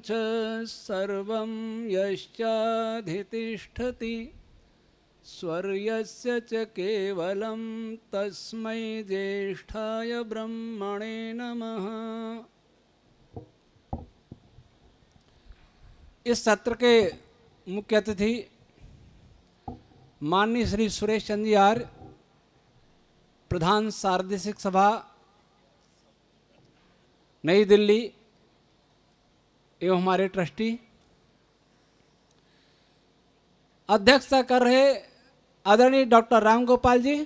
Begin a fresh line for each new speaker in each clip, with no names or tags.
च सर्वं यश्चाधितिष्ठति स्वर्यस्य च केवलं तस्मै ज्येष्ठाय ब्रह्मणे नमः। इस सत्र के मुख्य अतिथि माननीय श्री सुरेश चंद्र जी आर्य, प्रधान सार्वदेशिक सभा नई दिल्ली एवं हमारे ट्रस्टी। अध्यक्षता कर रहे आदरणीय डॉक्टर राम गोपाल जी,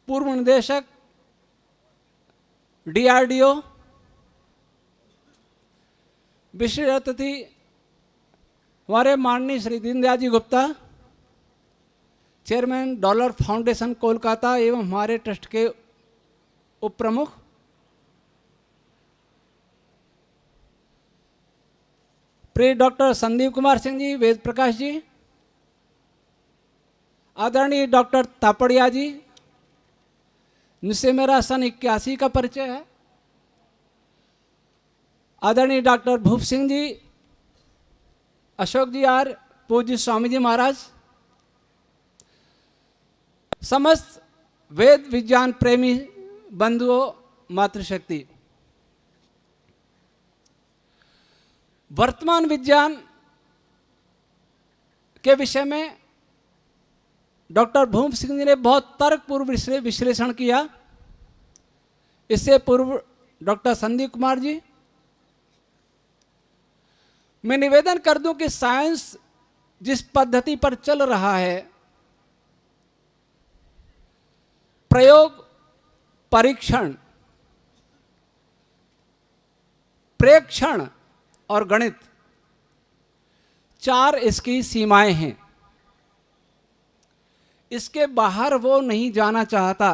पूर्व निदेशक DRDO। विशेष अतिथि हमारे माननीय Shri Deendayal ji Gupta, chairman dollar foundation Kolkata एवं हमारे ट्रस्ट के उप प्रमुख। प्रिय डॉक्टर संदीप कुमार सिंह जी, वेद प्रकाश जी, आदरणीय डॉक्टर तापड़िया जी, जिनसे मेरा सन 81 का परिचय है, आदरणीय डॉक्टर भूप सिंह जी, अशोक जी आर्य, पूज्य स्वामी जी महाराज, समस्त वेद विज्ञान प्रेमी बंधुओं, मातृशक्ति। वर्तमान विज्ञान के विषय में डॉक्टर भूप सिंह जी ने बहुत तर्कपूर्व विश्लेषण किया। इससे पूर्व डॉक्टर संदीप कुमार जी, मैं निवेदन कर दूं कि साइंस जिस पद्धति पर चल रहा है, प्रयोग, परीक्षण, प्रेक्षण और गणित, 4 इसकी सीमाएं हैं। इसके बाहर वो नहीं जाना चाहता।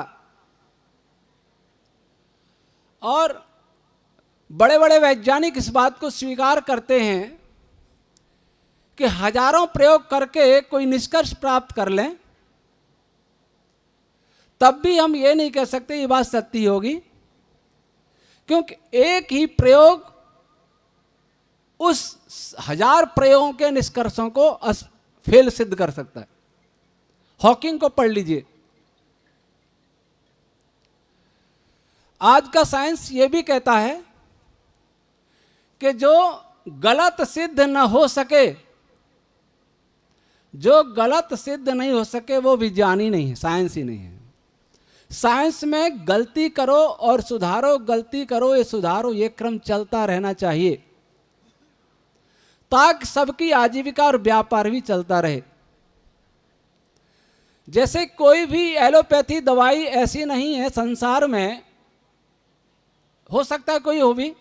और बड़े बड़े वैज्ञानिक इस बात को स्वीकार करते हैं कि हजारों प्रयोग करके कोई निष्कर्ष प्राप्त कर लें, तब भी हम ये नहीं कह सकते ये बात सत्य होगी, क्योंकि एक ही प्रयोग उस 1000 प्रयोगों के निष्कर्षों को फेल सिद्ध कर सकता है। हॉकिंग को पढ़ लीजिए। आज का साइंस ये भी कहता है कि जो गलत सिद्ध न हो सके, जो गलत सिद्ध नहीं हो सके, वो विज्ञान ही नहीं है, साइंस ही नहीं है। साइंस में गलती करो और सुधारो, गलती करो ये सुधारो, ये क्रम चलता रहना चाहिए, ताकि सबकी आजीविका और व्यापार भी चलता रहे। जैसे कोई भी एलोपैथी दवाई ऐसी नहीं है संसार में, हो सकता है कोई हो भी,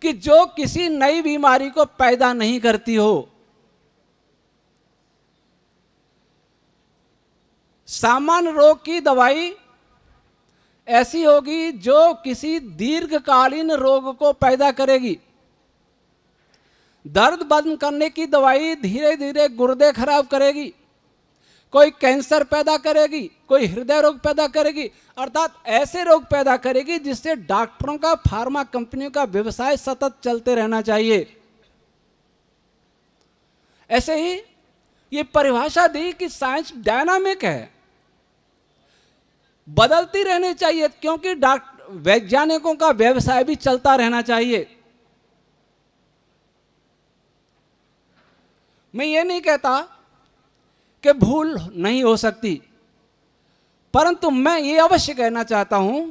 कि जो किसी नई बीमारी को पैदा नहीं करती हो। सामान्य रोग की दवाई ऐसी होगी जो किसी दीर्घकालीन रोग को पैदा करेगी। दर्द बंद करने की दवाई धीरे धीरे गुर्दे खराब करेगी, कोई कैंसर पैदा करेगी, कोई हृदय रोग पैदा करेगी, अर्थात ऐसे रोग पैदा करेगी जिससे डॉक्टरों का, फार्मा कंपनियों का व्यवसाय सतत चलते रहना चाहिए। ऐसे ही ये परिभाषा दी कि साइंस डायनामिक है, बदलती रहनी चाहिए, क्योंकि वैज्ञानिकों का व्यवसाय भी चलता रहना चाहिए। मैं ये नहीं कहता कि भूल नहीं हो सकती, परंतु मैं ये अवश्य कहना चाहता हूं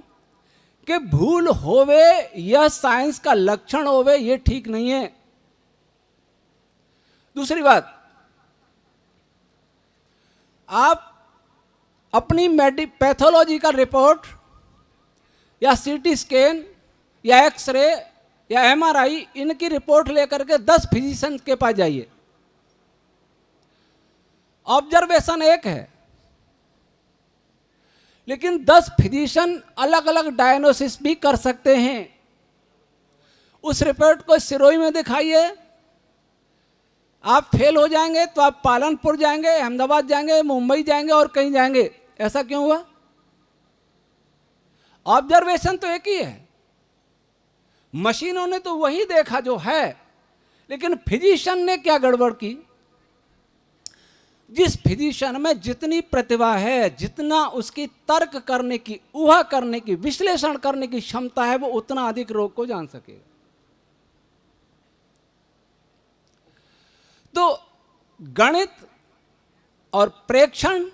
कि भूल होवे यह साइंस का लक्षण होवे, ये ठीक नहीं है। दूसरी बात, आप अपनी पैथोलॉजिकल रिपोर्ट या सीटी स्कैन या एक्सरे या MRI, इनकी रिपोर्ट लेकर के 10 फिजिशियन के पास जाइए। ऑब्जर्वेशन एक है, लेकिन 10 फिजिशियन अलग अलग डायग्नोसिस भी कर सकते हैं। उस रिपोर्ट को सिरोही में दिखाइए, आप फेल हो जाएंगे तो आप पालनपुर जाएंगे, अहमदाबाद जाएंगे, मुंबई जाएंगे और कहीं जाएंगे। ऐसा क्यों हुआ? ऑब्जर्वेशन तो एक ही है, मशीनों ने तो वही देखा जो है, लेकिन फिजिशियन ने क्या गड़बड़ की? जिस फिजिशियन में जितनी प्रतिभा है, जितना उसकी तर्क करने की, ऊहा करने की, विश्लेषण करने की क्षमता है, वो उतना अधिक रोग को जान सकेगा। तो गणित और प्रेक्षण,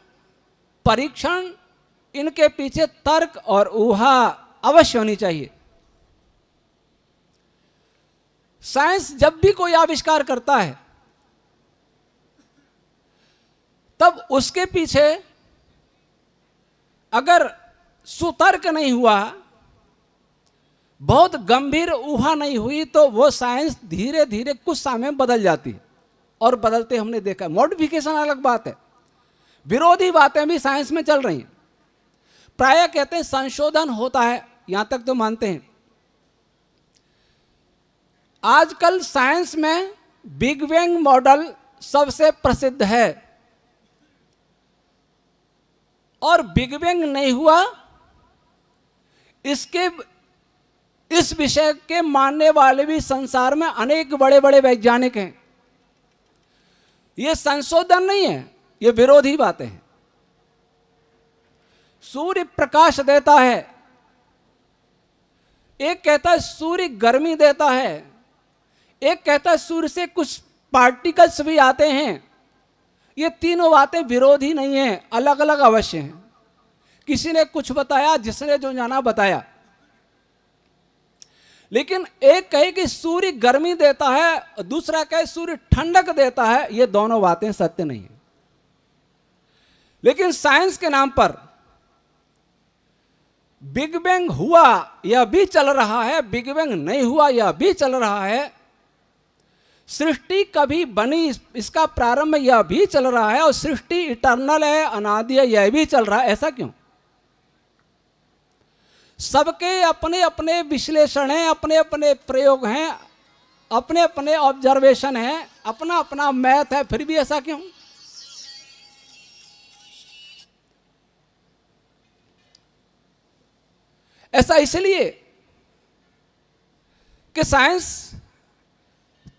परीक्षण, इनके पीछे तर्क और ऊहा अवश्य होनी चाहिए। साइंस जब भी कोई आविष्कार करता है तब उसके पीछे अगर सुतर्क नहीं हुआ, बहुत गंभीर ऊहा नहीं हुई, तो वो साइंस धीरे धीरे कुछ समय में बदल जाती है। और बदलते हमने देखा। मॉडिफिकेशन अलग बात है, विरोधी बातें भी साइंस में चल रही हैं। प्राय कहते हैं संशोधन होता है, यहां तक तो मानते हैं। आजकल साइंस में बिग बैंग मॉडल सबसे प्रसिद्ध है, और बिग बैंग नहीं हुआ इस विषय के मानने वाले भी संसार में अनेक बड़े बड़े वैज्ञानिक हैं। ये संशोधन नहीं है, ये विरोधी बातें हैं। सूर्य प्रकाश देता है, एक कहता है सूर्य गर्मी देता है, एक कहता है सूर्य से कुछ पार्टिकल्स भी आते हैं। ये तीनों बातें विरोधी नहीं है, अलग अलग अवश्य हैं। किसी ने कुछ बताया, जिसने जो जाना बताया, लेकिन एक कहे कि सूर्य गर्मी देता है, दूसरा कहे सूर्य ठंडक देता है, ये दोनों बातें सत्य नहीं है। लेकिन साइंस के नाम पर बिग बैंग हुआ यह भी चल रहा है, बिग बैंग नहीं हुआ यह भी चल रहा है, सृष्टि कभी बनी इसका प्रारंभ यह भी चल रहा है, और सृष्टि इटर्नल है, अनादि है, यह भी चल रहा है। ऐसा क्यों? सबके अपने अपने विश्लेषण हैं, अपने अपने प्रयोग हैं, अपने अपने ऑब्जर्वेशन हैं, अपना अपना मैथ है, फिर भी ऐसा क्यों? ऐसा इसलिए कि साइंस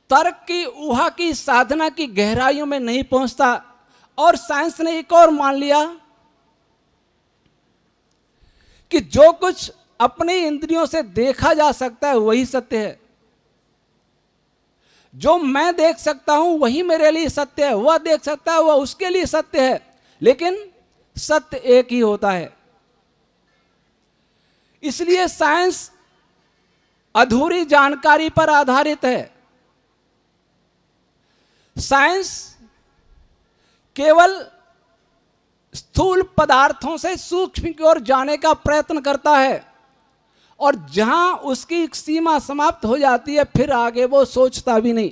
तर्क की, ऊहा की, साधना की गहराइयों में नहीं पहुंचता। और साइंस ने एक और मान लिया कि जो कुछ अपनी इंद्रियों से देखा जा सकता है वही सत्य है। जो मैं देख सकता हूं वही मेरे लिए सत्य है, वह देख सकता है वह उसके लिए सत्य है, लेकिन सत्य एक ही होता है। इसलिए साइंस अधूरी जानकारी पर आधारित है। साइंस केवल स्थूल पदार्थों से सूक्ष्म की ओर जाने का प्रयत्न करता है, और जहां उसकी सीमा समाप्त हो जाती है फिर आगे वो सोचता भी नहीं।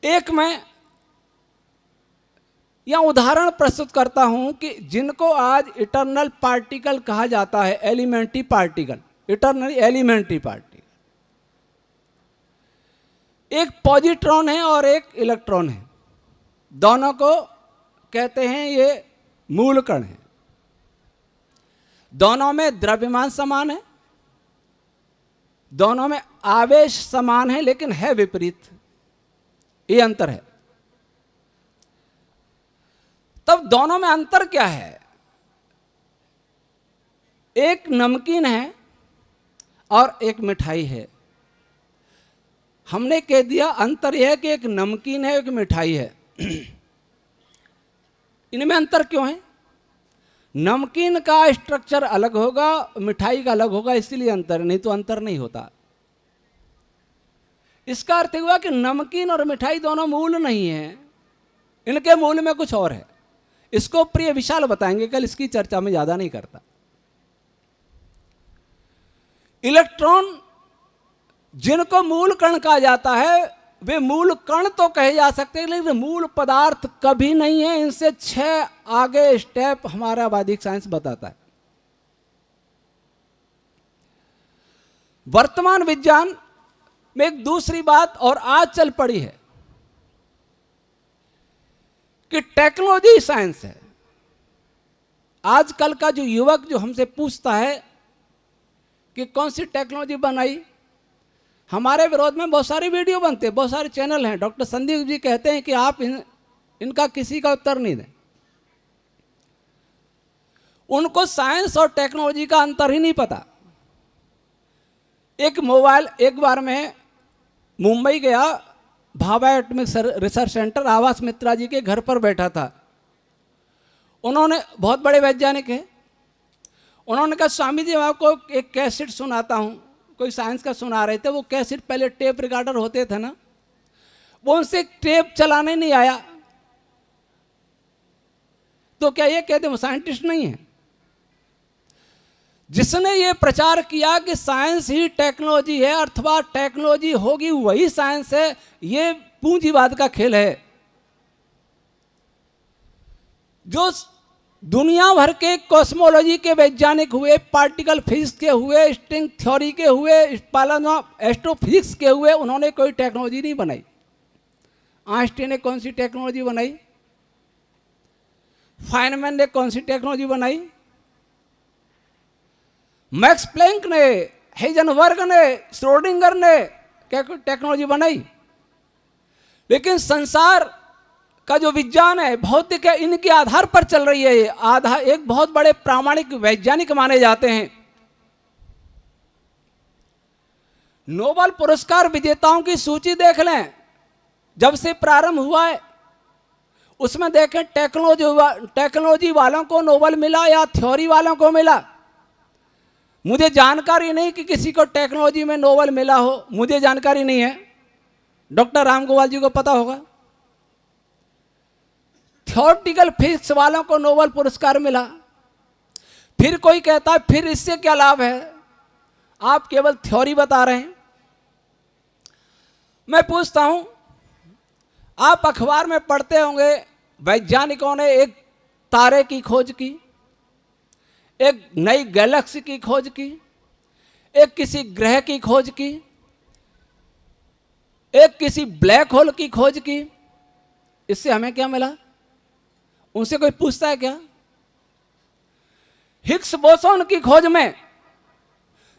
एक मैं यह उदाहरण प्रस्तुत करता हूं कि जिनको आज इटर्नल पार्टिकल कहा जाता है, elementary particle, eternal elementary particle, एक पॉजिट्रॉन है और एक इलेक्ट्रॉन है, दोनों को कहते हैं ये मूल कण है। दोनों में द्रव्यमान समान है, दोनों में आवेश समान है, लेकिन है विपरीत, ये अंतर है। तब दोनों में अंतर क्या है? एक नमकीन है और एक मिठाई है। हमने कह दिया अंतर यह है कि एक नमकीन है, एक मिठाई है। इनमें अंतर क्यों है? नमकीन का स्ट्रक्चर अलग होगा, मिठाई का अलग होगा, इसीलिए अंतर, नहीं तो अंतर नहीं होता। इसका अर्थ हुआ कि नमकीन और मिठाई दोनों मूल नहीं है, इनके मूल में कुछ और है। इसको प्रिय विशाल बताएंगे, कल इसकी चर्चा में ज्यादा नहीं करता। इलेक्ट्रॉन जिनको मूल कण कहा जाता है, वे मूल कण तो कहे जा सकते हैं, लेकिन मूल पदार्थ कभी नहीं है। इनसे 6 आगे स्टेप हमारा वैदिक साइंस बताता है। वर्तमान विज्ञान में एक दूसरी बात और आज चल पड़ी है कि टेक्नोलॉजी साइंस है। आजकल का जो युवक जो हमसे पूछता है कि कौन सी टेक्नोलॉजी बनाई। हमारे विरोध में बहुत सारी वीडियो बनते हैं, बहुत सारे चैनल हैं। डॉक्टर संदीप जी कहते हैं कि आप इनका किसी का उत्तर नहीं दें। उनको साइंस और टेक्नोलॉजी का अंतर ही नहीं पता। एक बार मैं मुंबई गया, भाभा एटॉमिक रिसर्च सेंटर, आवास मित्रा जी के घर पर बैठा था। उन्होंने, बहुत बड़े वैज्ञानिक हैं, उन्होंने कहा स्वामी जी मैं आपको एक कैसेट सुनाता हूँ। कोई साइंस का सुना रहे थे। वो कैसेट पहले टेप रिकॉर्डर होते थे ना, वो उनसे टेप चलाने नहीं आया। तो क्या ये कहते वो साइंटिस्ट नहीं है? जिसने ये प्रचार किया कि साइंस ही टेक्नोलॉजी है अथवा टेक्नोलॉजी होगी वही साइंस है, ये पूंजीवाद का खेल है। जो दुनिया भर के कॉस्मोलॉजी के वैज्ञानिक हुए, पार्टिकल फिजिक्स के हुए, स्ट्रिंग थ्योरी के हुए, एस्ट्रोफिजिक्स के हुए, उन्होंने कोई टेक्नोलॉजी नहीं बनाई। आइंस्टीन ने कौन सी टेक्नोलॉजी बनाई? फाइनमैन ने कौन सी टेक्नोलॉजी बनाई? मैक्स प्लैंक ने, हेजनबर्ग ने, श्रोडिंगर ने क्या कोई टेक्नोलॉजी बनाई? लेकिन संसार का जो विज्ञान है, भौतिक है, इनके आधार पर चल रही है। ये आधार एक बहुत बड़े प्रामाणिक वैज्ञानिक माने जाते हैं। नोबेल पुरस्कार विजेताओं की सूची देख लें, जब से प्रारंभ हुआ है उसमें देखें टेक्नोलॉजी वालों को नोबेल मिला या थ्योरी वालों को मिला। मुझे जानकारी नहीं कि किसी को टेक्नोलॉजी में नोबेल मिला हो, मुझे जानकारी नहीं है। डॉक्टर रामगोपाल जी को पता होगा। थ्योरेटिकल फिजिक्स वालों को नोबेल पुरस्कार मिला। फिर कोई कहता है फिर इससे क्या लाभ है, आप केवल थ्योरी बता रहे हैं। मैं पूछता हूं, आप अखबार में पढ़ते होंगे वैज्ञानिकों ने एक तारे की खोज की, एक नई गैलेक्सी की खोज की, एक किसी ग्रह की खोज की, एक किसी ब्लैक होल की खोज की। इससे हमें क्या मिला? उनसे कोई पूछता है क्या? हिग्स बोसोन की खोज में,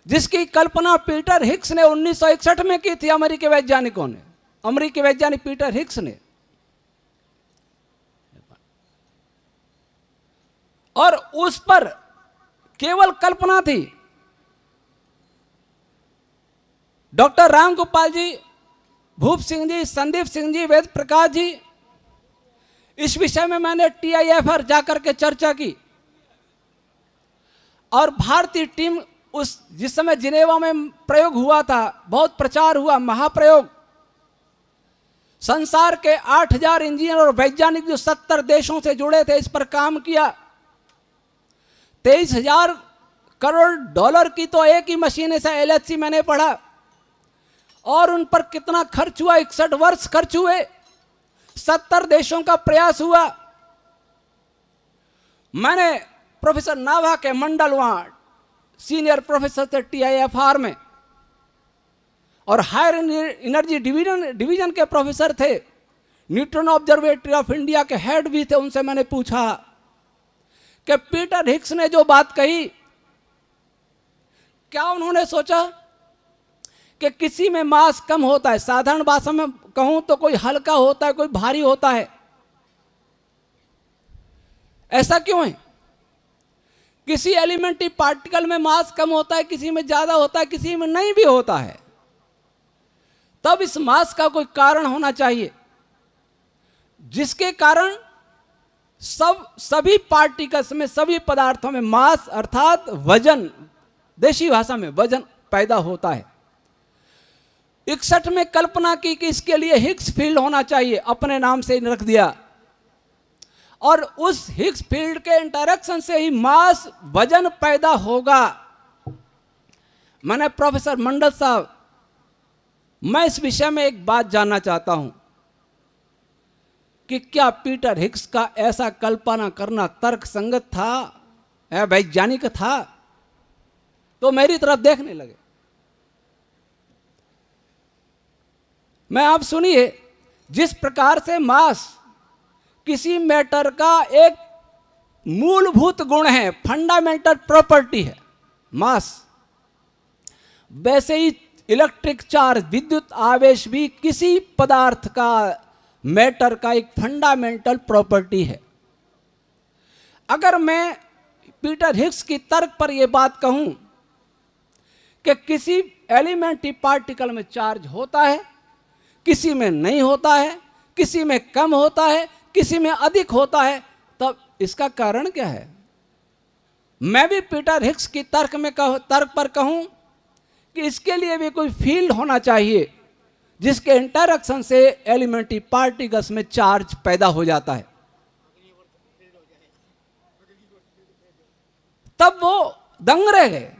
जिसकी कल्पना पीटर हिग्स ने 1961 में की थी, अमेरिकी वैज्ञानिकों ने, अमेरिकी वैज्ञानिक पीटर हिग्स ने, और उस पर केवल कल्पना थी। डॉक्टर रामगोपाल जी, भूप सिंह जी, संदीप सिंह जी, वेद प्रकाश जी, इस विषय में मैंने TIFR जाकर के चर्चा की। और भारतीय टीम उस जिस समय जिनेवा में प्रयोग हुआ था, बहुत प्रचार हुआ, महाप्रयोग। संसार के 8000 इंजीनियर और वैज्ञानिक जो 70 देशों से जुड़े थे, इस पर काम किया। 23,000 करोड़ डॉलर की तो एक ही मशीन है, LHC मैंने पढ़ा। और उन पर कितना खर्च हुआ? 61 वर्ष खर्च हुए, 70 देशों का प्रयास हुआ। मैंने प्रोफेसर नाभा के मंडल वहां सीनियर प्रोफेसर थे TIFR में, और हायर एनर्जी डिवीजन के प्रोफेसर थे, न्यूट्रॉन ऑब्जर्वेटरी ऑफ इंडिया के हेड भी थे। उनसे मैंने पूछा कि पीटर हिग्स ने जो बात कही, क्या उन्होंने सोचा कि किसी में मास कम होता है? साधारण भाषा में कहूं तो कोई हल्का होता है, कोई भारी होता है। ऐसा क्यों है? किसी एलिमेंट्री पार्टिकल में मास कम होता है, किसी में ज्यादा होता है, किसी में नहीं भी होता है। तब इस मास का कोई कारण होना चाहिए, जिसके कारण सभी पार्टिकल्स में, सभी पदार्थों में मास अर्थात वजन, देशी भाषा में वजन पैदा होता है। 61 में कल्पना की कि इसके लिए हिग्स फील्ड होना चाहिए, अपने नाम से रख दिया। और उस हिग्स फील्ड के इंटरेक्शन से ही मास, वजन पैदा होगा। मैंने प्रोफेसर मंडल साहब, मैं इस विषय में एक बात जानना चाहता हूं कि क्या पीटर हिग्स का ऐसा कल्पना करना तर्क संगत था या वैज्ञानिक था? तो मेरी तरफ देखने लगे। मैं आप सुनिए, जिस प्रकार से मास किसी मैटर का एक मूलभूत गुण है, फंडामेंटल प्रॉपर्टी है मास, वैसे ही इलेक्ट्रिक चार्ज, विद्युत आवेश भी किसी पदार्थ का, मैटर का एक फंडामेंटल प्रॉपर्टी है। अगर मैं पीटर हिग्स की तर्क पर यह बात कहूं कि किसी एलिमेंट्री पार्टिकल में चार्ज होता है, किसी में नहीं होता है, किसी में कम होता है, किसी में अधिक होता है, तब इसका कारण क्या है? मैं भी पीटर हिग्स की तर्क पर कहूं कि इसके लिए भी कोई फील्ड होना चाहिए जिसके इंटरैक्शन से एलिमेंट्री पार्टिकल्स में चार्ज पैदा हो जाता है। तब वो दंग रह गए,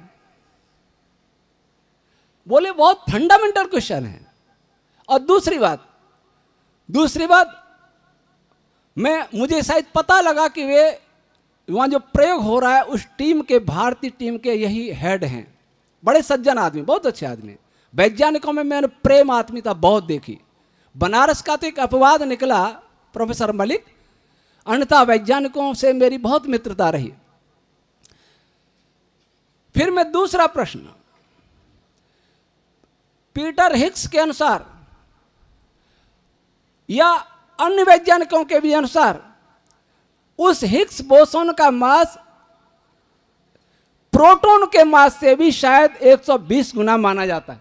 बोले बहुत फंडामेंटल क्वेश्चन है। और दूसरी बात मुझे शायद पता लगा कि वे वहां जो प्रयोग हो रहा है उस टीम के, भारतीय टीम के यही हेड हैं। बड़े सज्जन आदमी, बहुत अच्छे आदमी। वैज्ञानिकों में मैंने प्रेम आत्मीयता बहुत देखी। बनारस का तो एक अपवाद निकला प्रोफेसर मलिक, अन्यथा वैज्ञानिकों से मेरी बहुत मित्रता रही। फिर मैं दूसरा प्रश्न, पीटर हिग्स के अनुसार या अन्य वैज्ञानिकों के भी अनुसार उस हिग्स बोसोन का मास प्रोटॉन के मास से भी शायद 120 गुना माना जाता है।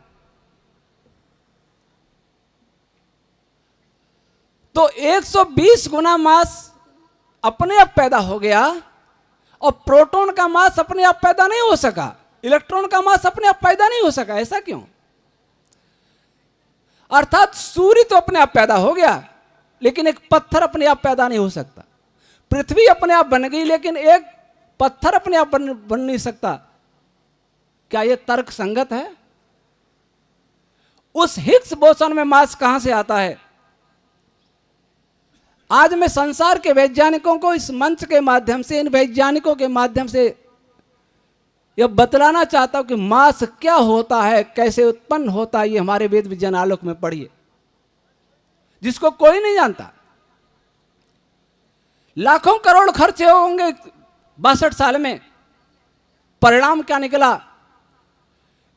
तो 120 गुना मास अपने आप पैदा हो गया और प्रोटॉन का मास अपने आप पैदा नहीं हो सका, इलेक्ट्रॉन का मास अपने आप पैदा नहीं हो सका। ऐसा क्यों? अर्थात सूर्य तो अपने आप पैदा हो गया, लेकिन एक पत्थर अपने आप पैदा नहीं हो सकता। पृथ्वी अपने आप बन गई, लेकिन एक पत्थर अपने आप बन नहीं सकता। क्या यह तर्क संगत है? उस हिग्स बोसन में मास कहां से आता है? आज मैं संसार के वैज्ञानिकों को इस मंच के माध्यम से, इन वैज्ञानिकों के माध्यम से यह बतलाना चाहता हूं कि मास क्या होता है, कैसे उत्पन्न होता है। ये हमारे वेद विज्ञान आलोक में पढ़िए, जिसको कोई नहीं जानता। लाखों करोड़ खर्चे होंगे 62 साल में, परिणाम क्या निकला?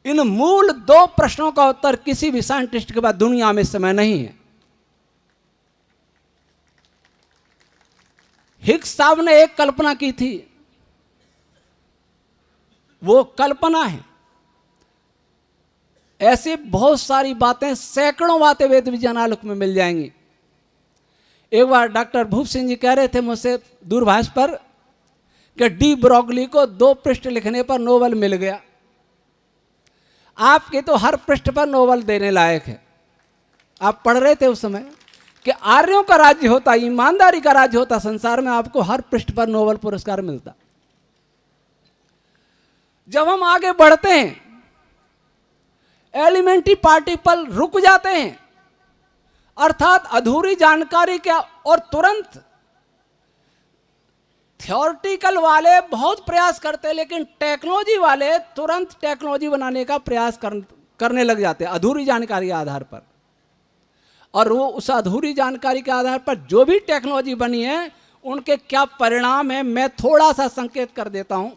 इन मूल 2 प्रश्नों का उत्तर किसी भी साइंटिस्ट के पास दुनिया में इस समय नहीं है। हिग्स साहब ने एक कल्पना की थी, वो कल्पना है। ऐसी बहुत सारी बातें, सैकड़ों बातें वेद विज्ञान आलोक में मिल जाएंगी। एक बार डॉक्टर भूप सिंह जी कह रहे थे मुझसे दूरभाष पर कि डी ब्रॉगली को 2 पृष्ठ लिखने पर नोबेल मिल गया। आपके तो हर पृष्ठ पर नोबेल देने लायक है। आप पढ़ रहे थे उस समय कि आर्यों का राज्य होता, ईमानदारी का राज्य होता संसार में, आपको हर पृष्ठ पर नोबेल पुरस्कार मिलता। जब हम आगे बढ़ते हैं, एलिमेंट्री पार्टिकल रुक जाते हैं, अर्थात अधूरी जानकारी क्या, और तुरंत थ्योरेटिकल वाले बहुत प्रयास करते हैं, लेकिन टेक्नोलॉजी वाले तुरंत टेक्नोलॉजी बनाने का प्रयास करने लग जाते हैं अधूरी जानकारी के आधार पर। और वो उस अधूरी जानकारी के आधार पर जो भी टेक्नोलॉजी बनी है, उनके क्या परिणाम है, मैं थोड़ा सा संकेत कर देता हूं।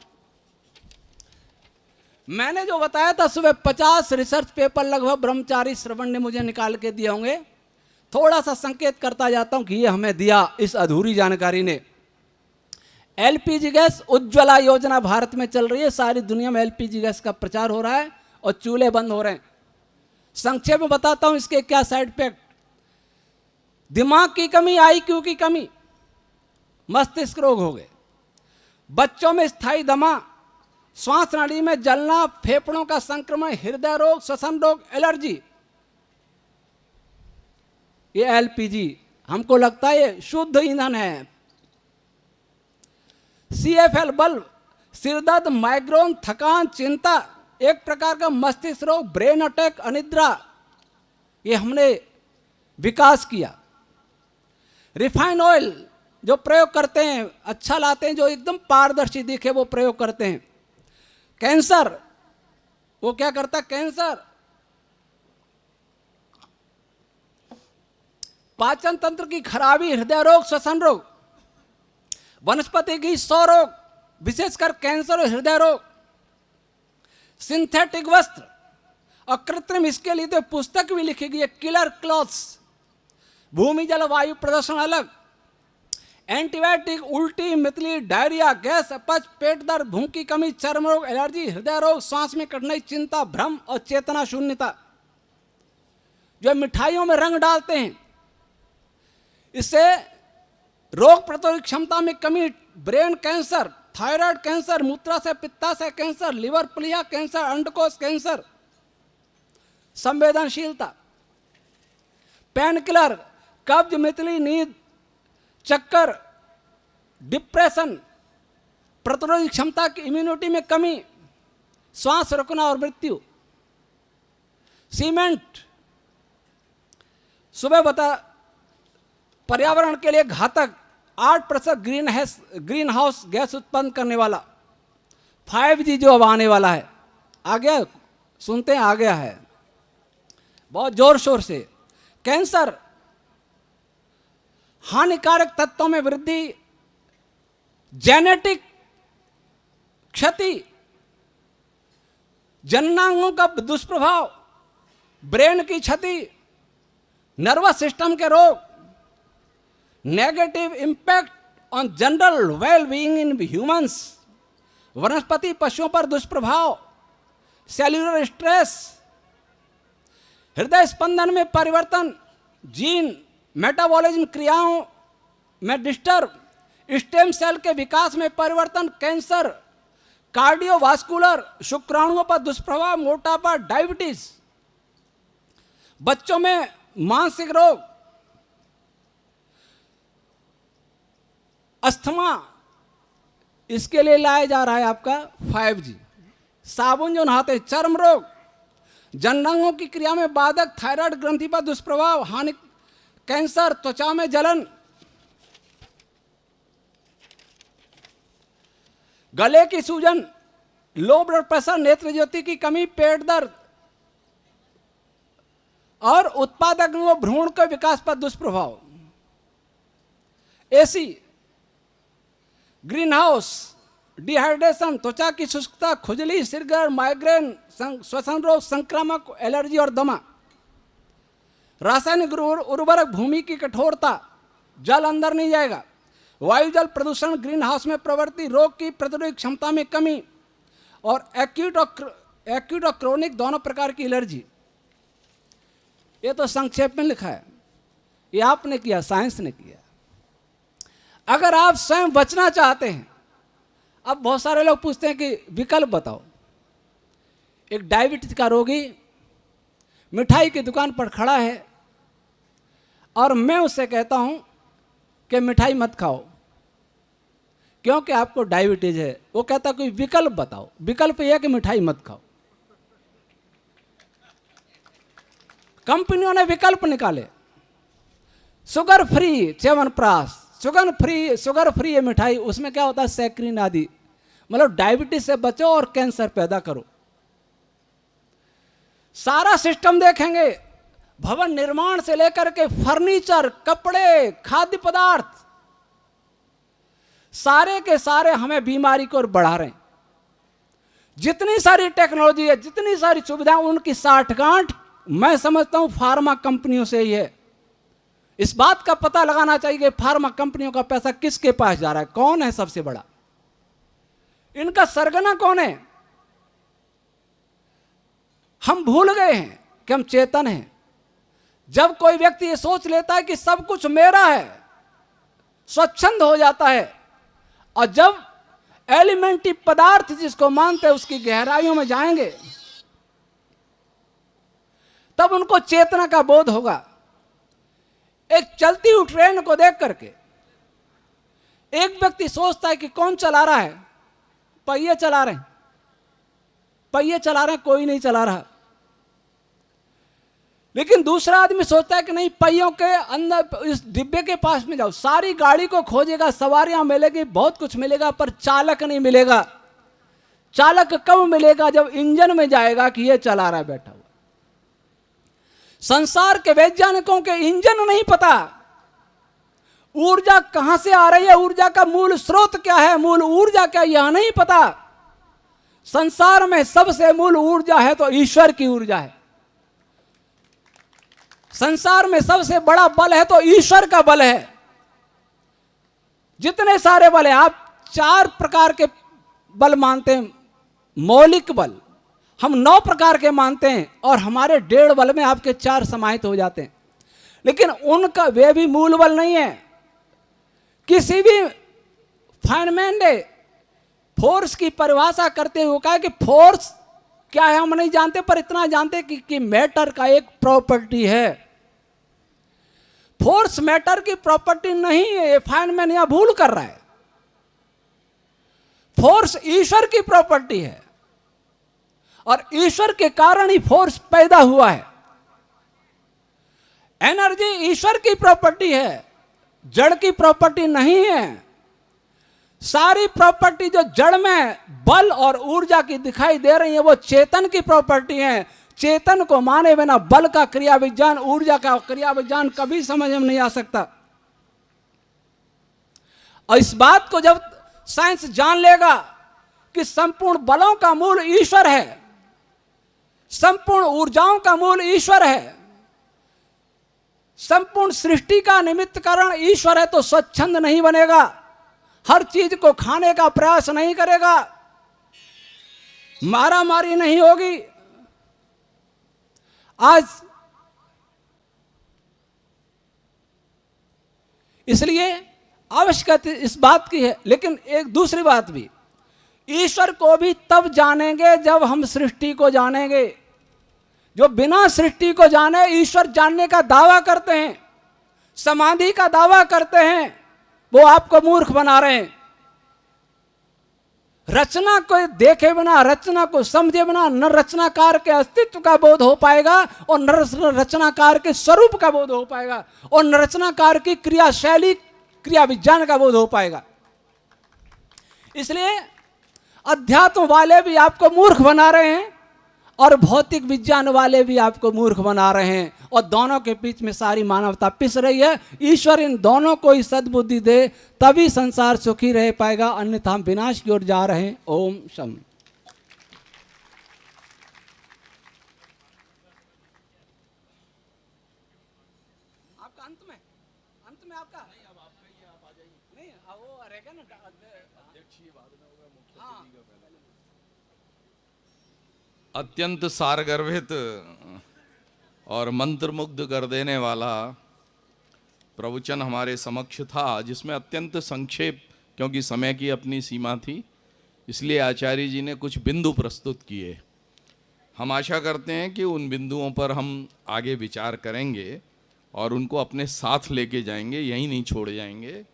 मैंने जो बताया था सुबह 50 रिसर्च पेपर लगभग ब्रह्मचारी श्रवण ने मुझे निकाल के दिए होंगे। थोड़ा सा संकेत करता जाता हूं कि ये हमें दिया इस अधूरी जानकारी ने। एलपीजी गैस उज्ज्वला योजना भारत में चल रही है, सारी दुनिया में एलपीजी गैस का प्रचार हो रहा है और चूल्हे बंद हो रहे हैं। संक्षेप में बताता हूं इसके क्या साइड इफेक्ट। दिमाग की कमी, आईक्यू की कमी, मस्तिष्क रोग हो गए, बच्चों में स्थायी दमा, श्वास नाली में जलना, फेफड़ों का संक्रमण, हृदय रोग, श्वसन रोग, एलर्जी। ये एलपीजी हमको लगता है ये शुद्ध ईंधन है। सीएफएल बल्ब, सिरदर्द, माइग्रेन, थकान, चिंता, एक प्रकार का मस्तिष्क रोग, ब्रेन अटैक, अनिद्रा, ये हमने विकास किया। रिफाइन ऑयल जो प्रयोग करते हैं, अच्छा लाते हैं, जो एकदम पारदर्शी दिखे वो प्रयोग करते हैं। कैंसर, वो क्या करता? कैंसर, पाचन तंत्र की खराबी, हृदय रोग, श्वसन रोग, वनस्पति की 100 रोग, विशेषकर कैंसर और हृदय रोग। सिंथेटिक वस्त्र, और कृत्रिम इसके लिए तो पुस्तक भी लिखी गई है, किलर क्लॉथ्स, भूमि जल वायु प्रदूषण अलग, एंटीबायोटिक, उल्टी, मितली, डायरिया, गैस, अपच, पेट दर्द, भूख की कमी, चर्म रोग, एलर्जी, हृदय रोग, सांस में कठिनाई, चिंता, भ्रम और चेतना शून्यता। जो मिठाइयों में रंग डालते हैं, इससे रोग प्रतिरोधक क्षमता में कमी, ब्रेन कैंसर, थायराइड कैंसर, मूत्राशय पित्ताशय कैंसर, लिवर प्लीहा कैंसर, अंडकोश कैंसर, संवेदनशीलता, पेन किलर, कब्ज, मितली, नींद, चक्कर, डिप्रेशन, प्रतिरोधक क्षमता की इम्यूनिटी में कमी, श्वास रुकना और मृत्यु। सीमेंट सुबह बता पर्यावरण के लिए घातक, 8% ग्रीन हाउस गैस उत्पन्न करने वाला। 5G जो अब आने वाला है, आ गया, सुनते हैं, आ गया है बहुत जोर शोर से। कैंसर, हानिकारक तत्वों में वृद्धि, जेनेटिक क्षति, जननांगों का दुष्प्रभाव, ब्रेन की क्षति, नर्वस सिस्टम के रोग, negative impact on general well being in humans, वनस्पति पशुओं पर दुष्प्रभाव, सेल्यूलर स्ट्रेस, हृदय स्पंदन में परिवर्तन, जीन मेटाबॉलिज्म क्रियाओं में डिस्टर्ब, स्टेम सेल के विकास में परिवर्तन, कैंसर, कार्डियोवास्कुलर, शुक्राणुओं पर दुष्प्रभाव, मोटापा, डायबिटीज, बच्चों में मानसिक रोग, अस्थमा, इसके लिए लाया जा रहा है आपका 5G। साबुन जो नहाते, चर्म रोग, जननांगों की क्रिया में बाधक, थायराइड ग्रंथि पर दुष्प्रभाव, हानि, कैंसर, त्वचा में जलन, गले की सूजन, लो ब्लड प्रेशर, नेत्र ज्योति की कमी, पेट दर्द और उत्पादक व भ्रूण के विकास पर दुष्प्रभाव। एसी, ग्रीन हाउस, डिहाइड्रेशन, त्वचा की शुष्कता, खुजली, सिरदर्द, माइग्रेन, श्वसन रोग, संक्रामक, एलर्जी और दमा। रासायनिक उर्वरक, भूमि की कठोरता, जल अंदर नहीं जाएगा, वायु जल प्रदूषण, ग्रीन हाउस में प्रवृत्ति, रोग की प्रतिरोधक क्षमता में कमी और एक्यूट और क्रोनिक दोनों प्रकार की एलर्जी। ये तो संक्षेप में लिखा है, ये आपने किया, साइंस ने किया। अगर आप स्वयं बचना चाहते हैं, अब बहुत सारे लोग पूछते हैं कि विकल्प बताओ। एक डायबिटीज का रोगी मिठाई की दुकान पर खड़ा है और मैं उससे कहता हूं कि मिठाई मत खाओ क्योंकि आपको डायबिटीज है। वो कहता कोई विकल्प बताओ। विकल्प यह है कि मिठाई मत खाओ। कंपनियों ने विकल्प निकाले, sugar free chyawanprash, sugar free है मिठाई, उसमें क्या होता है, सैक्रिन आदि, मतलब डायबिटीज से बचो और कैंसर पैदा करो। सारा सिस्टम देखेंगे, भवन निर्माण से लेकर के फर्नीचर, कपड़े, खाद्य पदार्थ, सारे के सारे हमें बीमारी को बढ़ा रहे हैं। जितनी सारी टेक्नोलॉजी है, जितनी सारी सुविधाएं, उनकी साठगांठ मैं समझता हूं फार्मा कंपनियों से ही है। इस बात का पता लगाना चाहिए कि फार्मा कंपनियों का पैसा किसके पास जा रहा है, कौन है सबसे बड़ा, इनका सरगना कौन है। हम भूल गए हैं कि हम चेतन हैं। जब कोई व्यक्ति ये सोच लेता है कि सब कुछ मेरा है, स्वच्छंद हो जाता है, और जब एलिमेंट्री पदार्थ जिसको मानते हैं उसकी गहराइयों में जाएंगे, तब उनको चेतना का बोध होगा। एक चलती हुई ट्रेन को देख करके एक व्यक्ति सोचता है कि कौन चला रहा है, पहिए चला रहे हैं, पहिए चला रहे हैं, कोई नहीं चला रहा। लेकिन दूसरा आदमी सोचता है कि नहीं, पहियों के अंदर इस डिब्बे के पास में जाओ, सारी गाड़ी को खोजेगा, सवारियां मिलेगी, बहुत कुछ मिलेगा, पर चालक नहीं मिलेगा। चालक कब मिलेगा, जब इंजन में जाएगा कि ये चला रहा है बैठा हुआ। संसार के वैज्ञानिकों के इंजन नहीं पता, ऊर्जा कहां से आ रही है, ऊर्जा का मूल स्रोत क्या है, मूल ऊर्जा क्या, यह नहीं पता। संसार में सबसे मूल ऊर्जा है तो ईश्वर की ऊर्जा है। संसार में सबसे बड़ा बल है तो ईश्वर का बल है। जितने सारे बल है, आप 4 प्रकार के बल मानते हैं, मौलिक बल हम 9 प्रकार के मानते हैं, और हमारे 1.5 बल में आपके 4 समाहित हो जाते हैं। लेकिन उनका वे भी मूल बल नहीं है। किसी भी फाइनमैन ने फोर्स की परिभाषा करते हुए कहा कि फोर्स क्या है हम नहीं जानते, पर इतना जानते कि मैटर का एक प्रॉपर्टी है। फोर्स मैटर की प्रॉपर्टी नहीं है, फाइनमैन यहां भूल कर रहा है। फोर्स ईश्वर की प्रॉपर्टी है, और ईश्वर के कारण ही फोर्स पैदा हुआ है। एनर्जी ईश्वर की प्रॉपर्टी है, जड़ की प्रॉपर्टी नहीं है। सारी प्रॉपर्टी जो जड़ में बल और ऊर्जा की दिखाई दे रही है वो चेतन की प्रॉपर्टी है। चेतन को माने बिना बल का क्रिया विज्ञान, ऊर्जा का क्रिया विज्ञान कभी समझ में नहीं आ सकता। और इस बात को जब साइंस जान लेगा कि संपूर्ण बलों का मूल ईश्वर है, संपूर्ण ऊर्जाओं का मूल ईश्वर है, संपूर्ण सृष्टि का निमित्त कारण ईश्वर है, तो स्वच्छंद नहीं बनेगा, हर चीज को खाने का प्रयास नहीं करेगा, मारामारी नहीं होगी। आज इसलिए आवश्यकता इस बात की है। लेकिन एक दूसरी बात भी, ईश्वर को भी तब जानेंगे जब हम सृष्टि को जानेंगे। जो बिना सृष्टि को जाने ईश्वर जानने का दावा करते हैं, समाधि का दावा करते हैं, वो आपको मूर्ख बना रहे हैं। रचना को देखे बिना, रचना को समझे बिना न रचनाकार के अस्तित्व का बोध हो पाएगा और न रचनाकार के स्वरूप का बोध हो पाएगा और न रचनाकार की क्रियाशैली, क्रिया विज्ञान का बोध हो पाएगा। इसलिए अध्यात्म वाले भी आपको मूर्ख बना रहे हैं और भौतिक विज्ञान वाले भी आपको मूर्ख बना रहे हैं, और दोनों के बीच में सारी मानवता पिस रही है। ईश्वर इन दोनों को ही सद्बुद्धि दे, तभी संसार सुखी रह पाएगा, अन्यथा हम विनाश की ओर जा रहे हैं। ओम शम। आपका अंत में आपका नहीं, अब आपका ही आप आ जाइए। नहीं, वो रहेगा ना अध्यक्ष, ये बाद में होगा, मुख्य अतिथि का पहले।
अत्यंत सारगर्भित और मंत्रमुग्ध कर देने वाला प्रवचन हमारे समक्ष था, जिसमें अत्यंत संक्षेप, क्योंकि समय की अपनी सीमा थी, इसलिए आचार्य जी ने कुछ बिंदु प्रस्तुत किए। हम आशा करते हैं कि उन बिंदुओं पर हम आगे विचार करेंगे और उनको अपने साथ लेके जाएंगे, यहीं नहीं छोड़ जाएंगे।